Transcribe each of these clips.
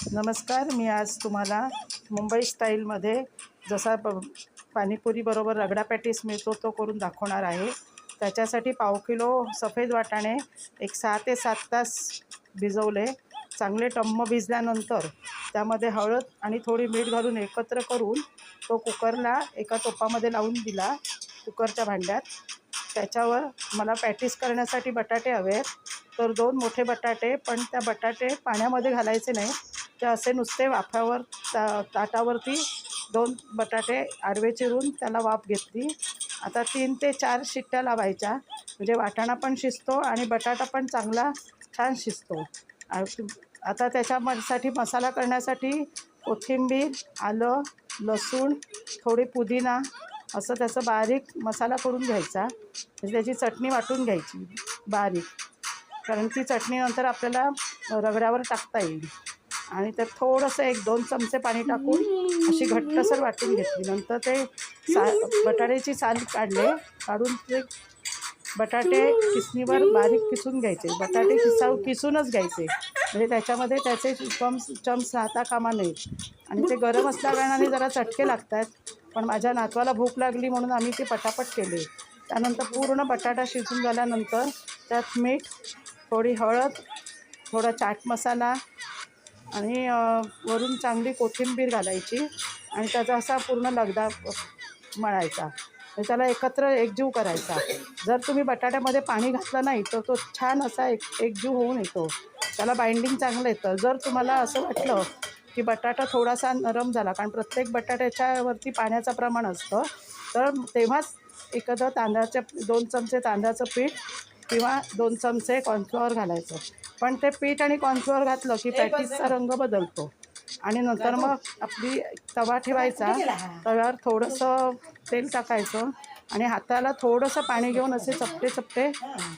नमस्कार, मी आज तुम्हाला मुंबई स्टाईलमध्ये जसा पाणीपुरी बरोबर रगडा पॅटीस मिळतो तो करून दाखवणार आहे। त्याच्यासाठी पाव किलो सफेद वाटाणे एक 6 ते 7 तास भिजवले। चांगले टम्म भिजल्यानंतर त्यामध्ये हळद आणि थोडी मीठ घालून एकत्र करून तो कुकरला एका टोपामध्ये लावून दिला कुकरच्या भांड्यात। त्याच्यावर मला पॅटीस करण्यासाठी बटाटे हवे आहेत, तर 2 मोठे बटाटे, पण त्या बटाटे पाण्यामध्ये घालायचे नाही, ते असे नुसते वाफावर ताटावरती 2 बटाटे आडवे चिरून त्याला वाफ घेतली। आता 3 ते 4 शिट्ट्या लावायच्या, म्हणजे वाटाणा पण शिजतो आणि बटाटा पण चांगला छान शिजतो। आता त्याच्यासाठी मसाला करण्यासाठी कोथिंबीर, आलं, लसूण, थोडी पुदिना असं त्याचा बारीक मसाला करून घ्यायचा। म्हणजे त्याची चटणी वाटून घ्यायची बारीक, कारण ती चटणी नंतर आपल्याला रगड्यावर टाकता येईल। आणि त्यात थोडंसं 1-2 चमचे पाणी टाकून अशी घट्टसर वाटून घेतली। नंतर ते बटाट्याची साल काढून ते बटाटे किसणीवर बारीक किसून घ्यायचे। बटाटे किसूनच घ्यायचे, म्हणजे त्याच्यामध्ये त्याचे चम्स राहता कामा नयेत। आणि ते गरम असल्याकारणाने जरा चटके लागतात, पण माझ्या नातवाला भूक लागली म्हणून आम्ही ते पटापट केले। त्यानंतर पूर्ण बटाटा शिजून झाल्यानंतर त्यात मीठ, थोडी हळद, थोडा चाट मसाला आणि वरून चांगली कोथिंबीर घालायची आणि त्याचा असा पूर्ण लगदा मळायचा। त्याला एकत्र एकजीव करायचा। जर तुम्ही बटाट्यामध्ये पाणी घातलं नाही तर तो छान असा एकजीव होऊन येतो, त्याला बाइंडिंग चांगलं येतं। जर तुम्हाला असं वाटलं की बटाटा थोडासा नरम झाला, कारण प्रत्येक बटाट्याच्यावरती पाण्याचं प्रमाण असतं, तर तेव्हाच एखादं 2 चमचे तांदळाचं पीठ किंवा 2 चमचे कॉर्नफ्लॉवर घालायचं। पण ते पीठ आणि कॉर्नफ्लॉवर घातलं की पॅटीसचा रंग बदलतो। आणि नंतर मग आपली तवा ठेवायचा, तव्यावर थोडंसं तेल टाकायचं आणि हाताला थोडंसं पाणी घेऊन असे चपटे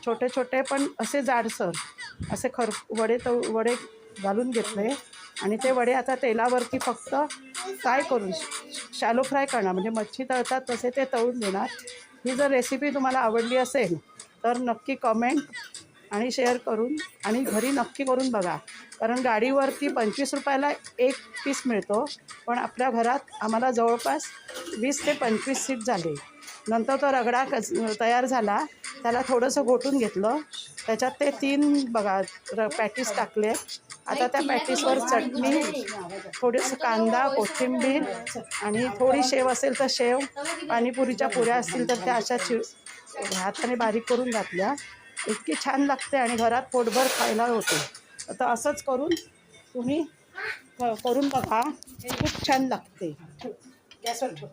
छोटे छोटे पण असे जाडसर असे वडे घालून घेतले। आणि ते वडे आता तेलावरती फक्त फ्राय करून शॅलो फ्राय करणार, म्हणजे मच्छी तळतात तसे ते तळून देणार। ही जर रेसिपी तुम्हाला आवडली असेल तर नक्की कमेंट आणि शेअर करून आणि घरी नक्की करून बघा, कारण गाडीवरती 25 रुपयाला 1 पीस मिळतो, पण आपल्या घरात आम्हाला जवळपास 20 ते 25 सीट झाले। नंतर तो रगडा तयार झाला, त्याला थोडंसं घोटून घेतलं, त्याच्यात ते 3 पॅटीस टाकले। आता त्या पॅटीसवर चटणी, थोडंसं कांदा, कोथिंबीर आणि थोडी शेव असेल तर शेव, पाणीपुरीच्या पुऱ्या असतील तर त्या अशा हाताने बारीक करून घातल्या। इतकी छान लागते आणि घरात पोटभर खायला होते। आता असंच करून तुम्ही करून बघा, खूप छान लागते। गॅसवर ठेव।